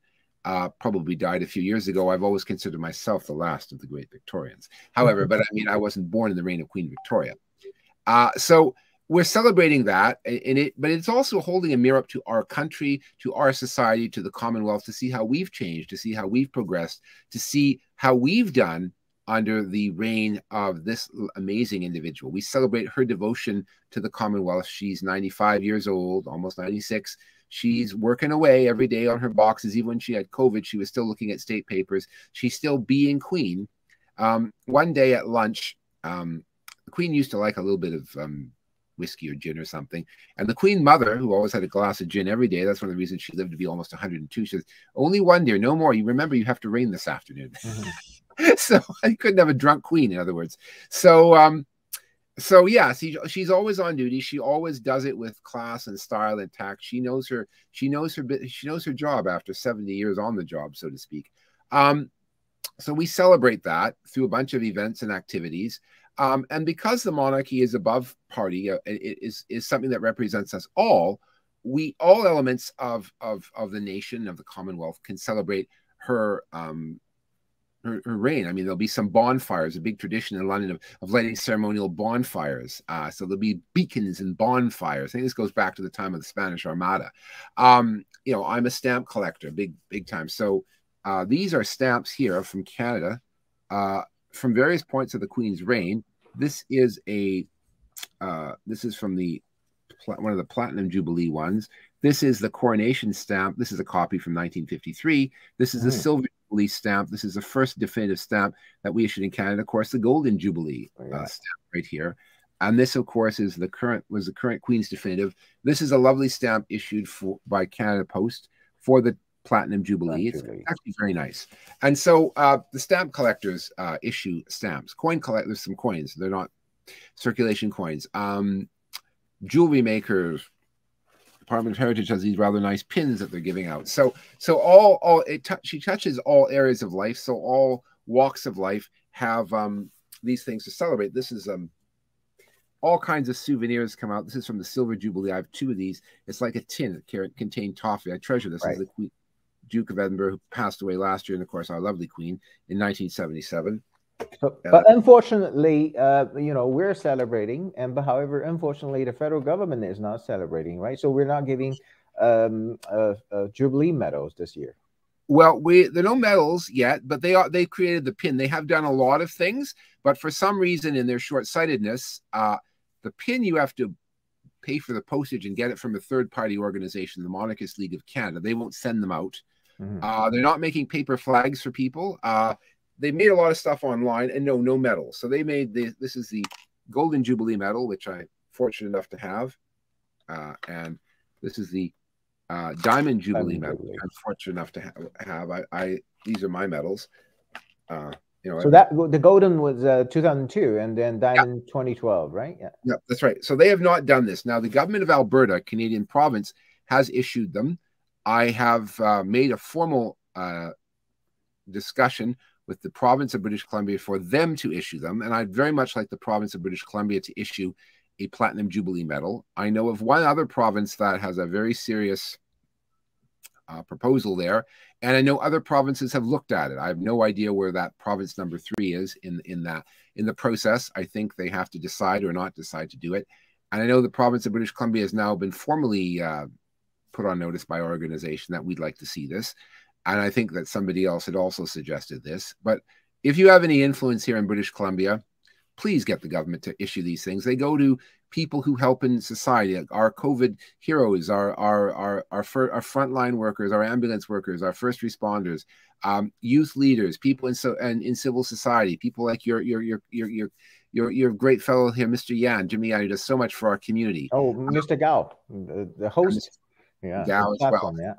probably died a few years ago. I've always considered myself the last of the great Victorians. However, but I mean, I wasn't born in the reign of Queen Victoria. So we're celebrating that, but it's also holding a mirror up to our country, to our society, to the Commonwealth, to see how we've changed, to see how we've progressed, to see how we've done under the reign of this amazing individual. We celebrate her devotion to the Commonwealth. She's 95 years old, almost 96. She's working away every day on her boxes. Even when she had COVID, she was still looking at state papers. She's still being queen. One day at lunch, the queen used to like a little bit of whiskey or gin or something. And the queen mother, who always had a glass of gin every day, that's one of the reasons she lived to be almost 102. She says, "Only one, dear, no more. You remember, you have to reign this afternoon." So I couldn't have a drunk queen, in other words. So yeah, she's always on duty. She always does it with class and style and tact. She knows her job after 70 years on the job, so to speak. So we celebrate that through a bunch of events and activities. And because the monarchy is above party, it is something that represents us all. All elements of the nation, of the Commonwealth, can celebrate her her reign. I mean, there'll be some bonfires, a big tradition in London of lighting ceremonial bonfires. So there'll be beacons and bonfires. I think this goes back to the time of the Spanish Armada. I'm a stamp collector, big time. So these are stamps here from Canada, from various points of the Queen's reign. This is from one of the Platinum Jubilee ones. This is the coronation stamp. This is a copy from 1953. This is the Silver Jubilee stamp. This is the first definitive stamp that we issued in Canada. Of course, the Golden Jubilee stamp right here. And this, of course, was the current Queen's definitive. This is a lovely stamp issued by Canada Post for the Platinum Jubilee. It's actually very nice. And so the stamp collectors issue stamps. There's some coins. They're not circulation coins. Jewelry makers, Department of Heritage has these rather nice pins that they're giving out. So she touches all areas of life. So all walks of life have these things to celebrate. This is all kinds of souvenirs come out. This is from the Silver Jubilee. I have two of these. It's like a tin that contained toffee. I treasure this. This is the Queen, Duke of Edinburgh, who passed away last year, and of course our lovely Queen in 1977. But unfortunately, we're celebrating, however, unfortunately, the federal government is not celebrating, right? So we're not giving Jubilee medals this year. Well, there are no medals yet, but they created the pin. They have done a lot of things, but for some reason, in their short-sightedness, the pin you have to pay for the postage and get it from a third-party organization, the Monarchist League of Canada. They won't send them out. They're not making paper flags for people. They made a lot of stuff online, and no medals. So they made this is the Golden Jubilee medal, which I'm fortunate enough to have. And This is the Diamond Jubilee Diamond medal. Jubilee. I'm fortunate enough to have. These are my medals. So that the golden was 2002, and then diamond 2012, right? Yeah, that's right. So they have not done this. Now, the government of Alberta, Canadian province, has issued them. I have made a formal discussion with the province of British Columbia for them to issue them, and I'd very much like the province of British Columbia to issue a Platinum Jubilee medal. I know of one other province that has a very serious proposal there, and I know other provinces have looked at it. I have no idea where that province number 3 is in the process. I think they have to decide or not decide to do it. And I know the province of British Columbia has now been formally put on notice by our organization that we'd like to see this. And I think that somebody else had also suggested this. But if you have any influence here in British Columbia, please get the government to issue these things. They go to people who help in society, our COVID heroes, our frontline workers, our ambulance workers, our first responders, youth leaders, people in civil society, people like your great fellow here, Mr. Yan, Jimmy Yan, who does so much for our community. Oh, Mr. Gao, the host. Yeah, Gao as well. Yeah.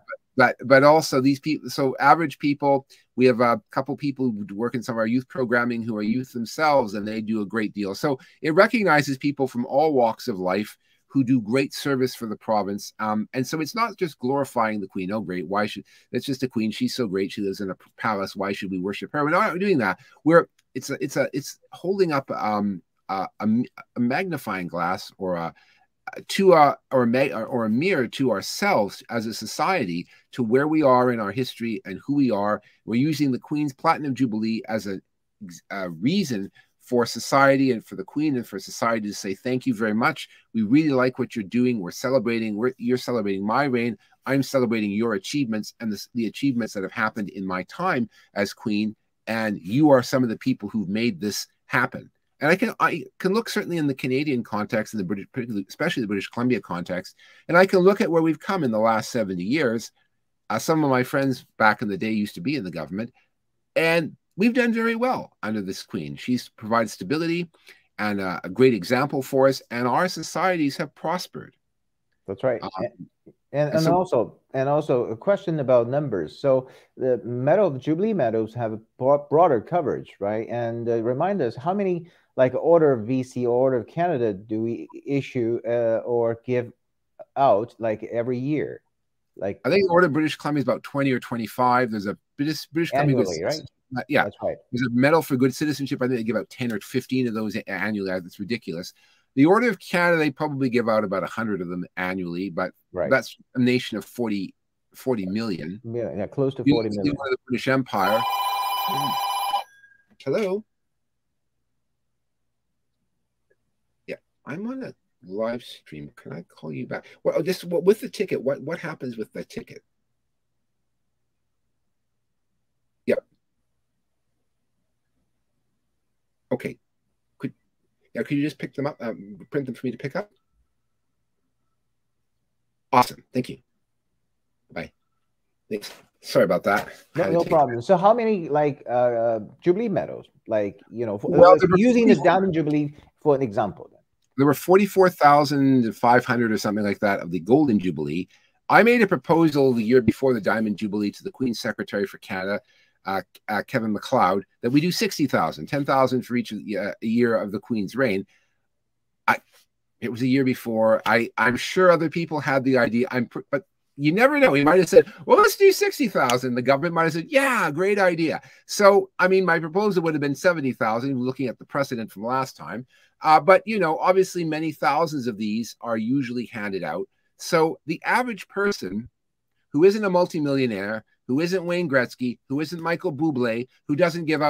But also these people, so average people, we have a couple people who work in some of our youth programming who are youth themselves, and they do a great deal. So it recognizes people from all walks of life who do great service for the province. And so it's not just glorifying the Queen. Oh, great. That's just a Queen. She's so great. She lives in a palace. Why should we worship her? We're not doing that. It's holding up a magnifying glass or a mirror to ourselves as a society, to where we are in our history and who we are. We're using the Queen's Platinum Jubilee as a reason for society and for the Queen and for society to say thank you very much. We really like what you're doing. We're celebrating. You're celebrating my reign. I'm celebrating your achievements and the achievements that have happened in my time as Queen. And you are some of the people who've made this happen. And I can look certainly in the Canadian context, in the British, especially the British Columbia context, and I can look at where we've come in the last 70 years. Some of my friends back in the day used to be in the government, and we've done very well under this Queen. She's provided stability and a great example for us, and our societies have prospered. That's right. And also a question about numbers. So the Jubilee medals have a broader coverage, right? And remind us, how many, like Order of VC or Order of Canada, do we issue or give out like every year? Like, I think Order of British Columbia is about 20 or 25. There's a British Columbia annually, right? Yeah, that's right. There's a medal for good citizenship. I think they give out 10 or 15 of those annually. That's ridiculous. The Order of Canada, they probably give out about 100 of them annually, but that's a nation of 40 million. Yeah, close to 40 million. The British Empire. Hello. Yeah, I'm on a live stream. Can I call you back? Well, just with the ticket. What happens with the ticket? Yep. Okay. Could you just pick them up, print them for me to pick up? Awesome. Thank you. Bye. Thanks. Sorry about that. No problem. So how many like Jubilee medals, like, using the Diamond Jubilee for an example? There were 44,500 or something like that of the Golden Jubilee. I made a proposal the year before the Diamond Jubilee to the Queen's Secretary for Canada, Kevin MacLeod, that we do 60,000, 10,000 for each year of the Queen's reign. It was a year before. I'm sure other people had the idea. But you never know. He might have said, well, let's do 60,000. The government might have said, yeah, great idea. So, I mean, my proposal would have been 70,000, looking at the precedent from last time. But, obviously many thousands of these are usually handed out. So the average person who isn't a multimillionaire, who isn't Wayne Gretzky, who isn't Michael Bublé, who doesn't give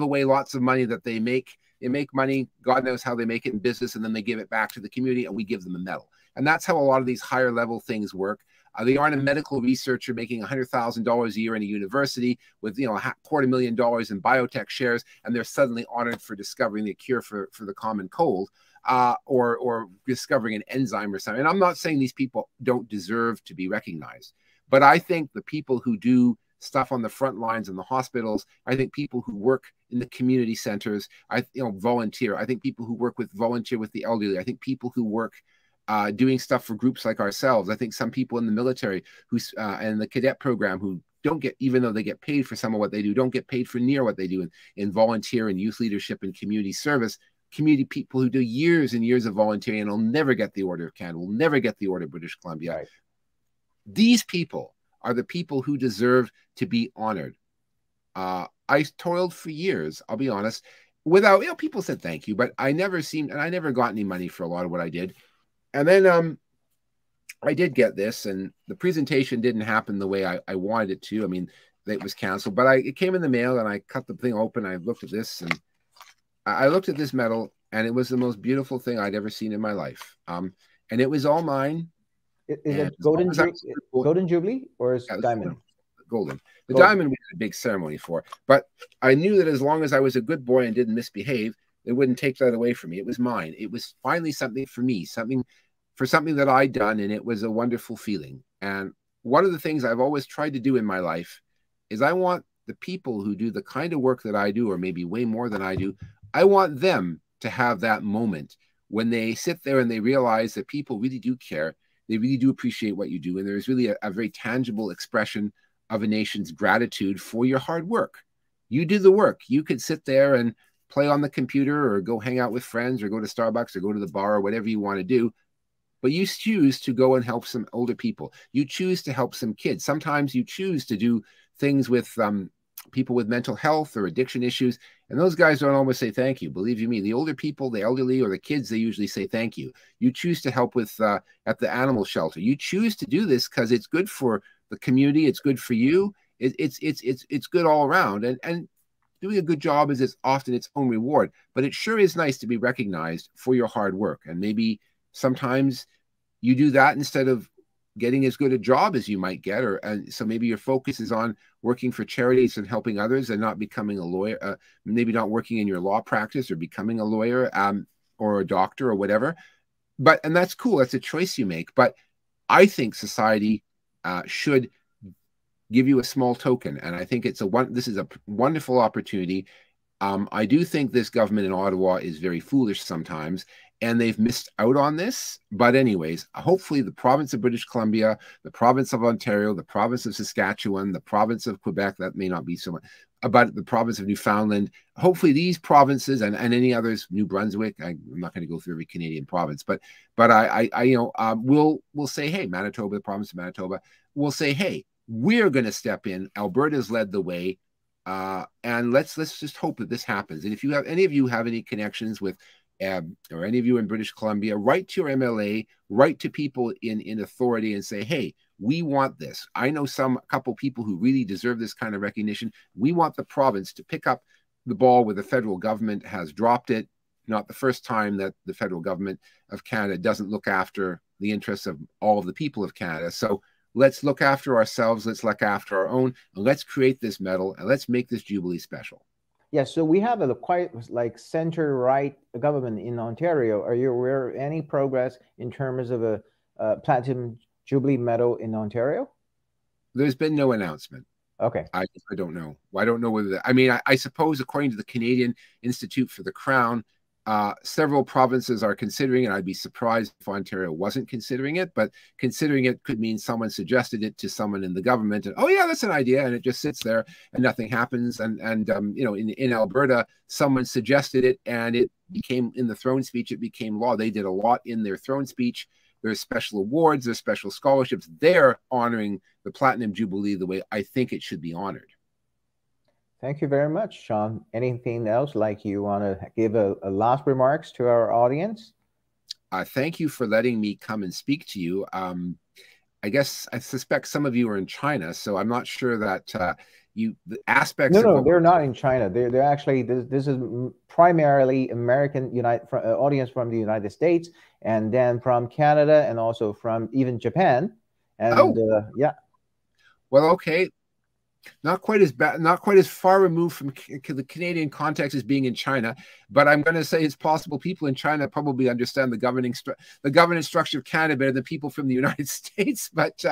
away lots of money that they make. They make money, God knows how they make it in business, and then they give it back to the community, and we give them a medal. And that's how a lot of these higher level things work. They aren't a medical researcher making $100,000 a year in a university with $250,000 in biotech shares, and they're suddenly honored for discovering the cure for the common cold, or discovering an enzyme or something. And I'm not saying these people don't deserve to be recognized, but I think the people who do stuff on the front lines in the hospitals, I think people who work in the community centers, volunteer. I think people who volunteer with the elderly. I think people who work doing stuff for groups like ourselves. I think some people in the military and the cadet program who don't get, even though they get paid for some of what they do, don't get paid for near what they do in volunteer and youth leadership and community service. Community people who do years and years of volunteering and will never get the Order of Canada, will never get the Order of British Columbia. Right. These people are the people who deserve to be honored. I toiled for years, I'll be honest, without, people said thank you, but I never got any money for a lot of what I did. And then I did get this, and the presentation didn't happen the way I wanted it to. I mean, it was canceled, but it came in the mail, and I cut the thing open. I looked at this, and I looked at this medal, and it was the most beautiful thing I'd ever seen in my life. And it was all mine. Is it golden Jubilee or is diamond? Golden. The diamond we had a big ceremony for, but I knew that as long as I was a good boy and didn't misbehave, they wouldn't take that away from me. It was mine. It was finally something for me, something that I'd done, and it was a wonderful feeling. And one of the things I've always tried to do in my life is I want the people who do the kind of work that I do, or maybe way more than I do, I want them to have that moment when they sit there and they realize that people really do care. They really do appreciate what you do. And there's really a very tangible expression of a nation's gratitude for your hard work. You do the work. You could sit there and play on the computer or go hang out with friends or go to Starbucks or go to the bar or whatever you want to do. But you choose to go and help some older people. You choose to help some kids. Sometimes you choose to do things with people with mental health or addiction issues. And those guys don't always say thank you. Believe you me, the older people, the elderly, or the kids, they usually say thank you. You choose to help with at the animal shelter. You choose to do this because it's good for the community. It's good for you. It's good all around. And doing a good job is often its own reward. But it sure is nice to be recognized for your hard work. And maybe sometimes you do that instead of getting as good a job as you might get, and so maybe your focus is on working for charities and helping others and not becoming a lawyer, maybe not working in your law practice or becoming a lawyer or a doctor or whatever. And that's cool. That's a choice you make. But I think society should give you a small token. And I think this is a wonderful opportunity. I do think this government in Ottawa is very foolish sometimes, and they've missed out on this. But anyways, hopefully the province of British Columbia, the province of Ontario, the province of Saskatchewan, the province of Quebec, that may not be so much, but the province of Newfoundland, hopefully these provinces and any others, New Brunswick, I'm not going to go through every Canadian province, but we'll say, hey, Manitoba, the province of Manitoba, we'll say, hey, we're going to step in. Alberta's led the way. And let's just hope that this happens. And if you have any of you have any connections with or any of you in British Columbia, write to your MLA, write to people in authority and say, hey, we want this. I know a couple people who really deserve this kind of recognition. We want the province to pick up the ball where the federal government has dropped it. Not the first time that the federal government of Canada doesn't look after the interests of all of the people of Canada. So let's look after ourselves. Let's look after our own. And let's create this medal and let's make this Jubilee special. Yeah, so we have a quite center-right government in Ontario. Are you aware of any progress in terms of a Platinum Jubilee medal in Ontario? There's been no announcement. Okay. I don't know. I don't know whether I suppose according to the Canadian Institute for the Crown, several provinces are considering it. I'd be surprised if Ontario wasn't considering it, but considering it could mean someone suggested it to someone in the government and, oh yeah, that's an idea. And it just sits there and nothing happens. And in Alberta, someone suggested it and it became in the throne speech, it became law. They did a lot in their throne speech. There's special awards, there's special scholarships. They're honoring the Platinum Jubilee the way I think it should be honored. Thank you very much, Sean. Anything else like you want to give a last remarks to our audience? Thank you for letting me come and speak to you. I suspect some of you are in China, so I'm not sure that the aspects. No, they're not in China. They're actually this is primarily American audience from the United States, and then from Canada, and also from even Japan. And yeah. Well, okay. Not quite as bad, not quite as far removed from the Canadian context as being in China, but I'm going to say it's possible people in China probably understand the governance structure of Canada better than people from the United States. But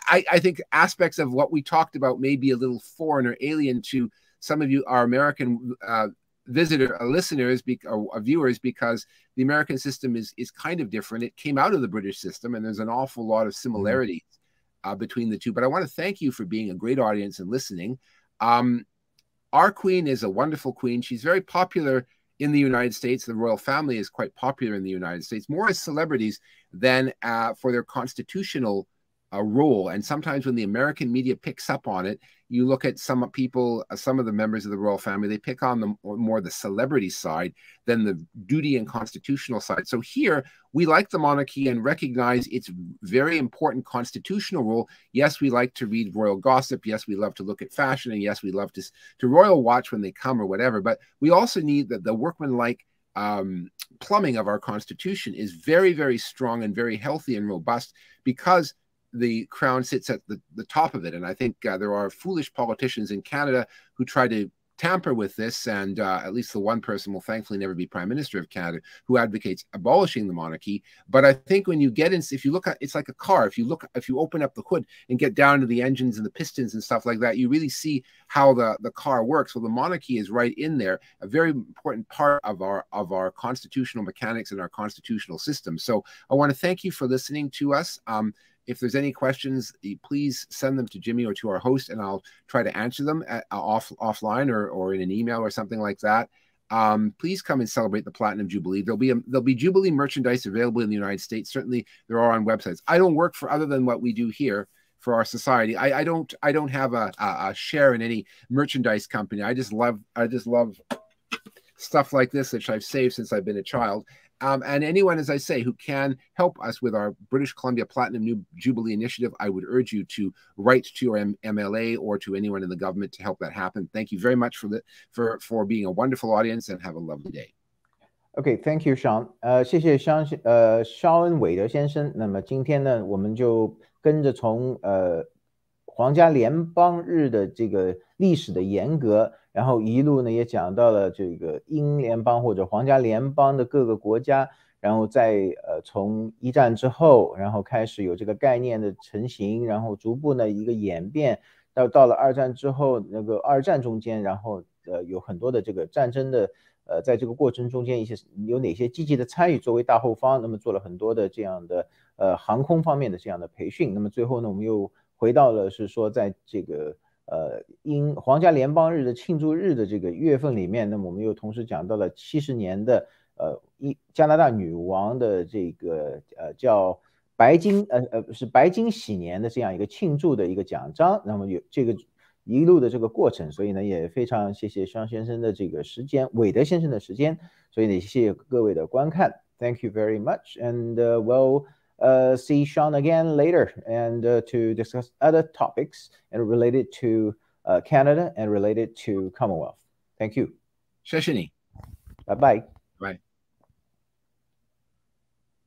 I think aspects of what we talked about may be a little foreign or alien to some of you, our American listeners, or viewers, because the American system is kind of different. It came out of the British system, and there's an awful lot of similarities between the two. But I want to thank you for being a great audience and listening. Our queen is a wonderful queen. She's very popular in the United States. The royal family is quite popular in the United States, more as celebrities than for their constitutional role. And sometimes when the American media picks up on it, you look at some people, some of the members of the royal family, they pick on them more the celebrity side than the duty and constitutional side. So here, we like the monarchy and recognize its very important constitutional role. Yes, we like to read royal gossip. Yes, we love to look at fashion. And yes, we love to royal watch when they come or whatever. But we also need the workmanlike plumbing of our constitution is very, very strong and very healthy and robust, because the crown sits at the top of it. And I think there are foolish politicians in Canada who try to tamper with this, and at least the one person will thankfully never be Prime Minister of Canada, who advocates abolishing the monarchy. But I think when you get in, if you look at, it's like a car. If you open up the hood and get down to the engines and the pistons and stuff like that, you really see how the car works. Well, the monarchy is right in there, a very important part of our constitutional mechanics and our constitutional system. So I want to thank you for listening to us. If there's any questions, please send them to Jimmy or to our host, and I'll try to answer them offline or in an email or something like that. Please come and celebrate the Platinum Jubilee. There'll be Jubilee merchandise available in the United States. Certainly, there are on websites. I don't work for, other than what we do here for our society. I don't have a share in any merchandise company. I just love stuff like this, which I've saved since I've been a child. And anyone, as I say, who can help us with our British Columbia Platinum New Jubilee initiative, I would urge you to write to your MLA or to anyone in the government to help that happen. Thank you very much for being a wonderful audience, and have a lovely day. Okay, thank you, Sean. 谢谢肖恩·韦德先生。那么今天呢，我们就跟着从皇家联邦日的这个历史的沿革，然后一路呢也讲到了这个英联邦或者皇家联邦的各个国家，然后在从一战之后，然后开始有这个概念的成型，然后逐步呢一个演变，到了二战之后，那个二战中间，然后有很多的这个战争的在这个过程中间有哪些积极的参与，作为大后方，那么做了很多的这样的航空方面的这样的培训，那么最后呢我们又回到了是说在这个皇家联邦日的庆祝日的这个月份里面，那么我们又同时讲到了70年的加拿大女王的这个叫白金禧年的这样一个庆祝的一个奖章，那么有这个一路的这个过程，所以呢也非常谢谢商先生的这个时间，韦德先生的时间，所以呢谢谢各位的观看 ，Thank you very much, and we'll see Sean again later, and to discuss other topics and related to Canada and related to Commonwealth. Thank you. 谢谢你。Bye bye. Bye.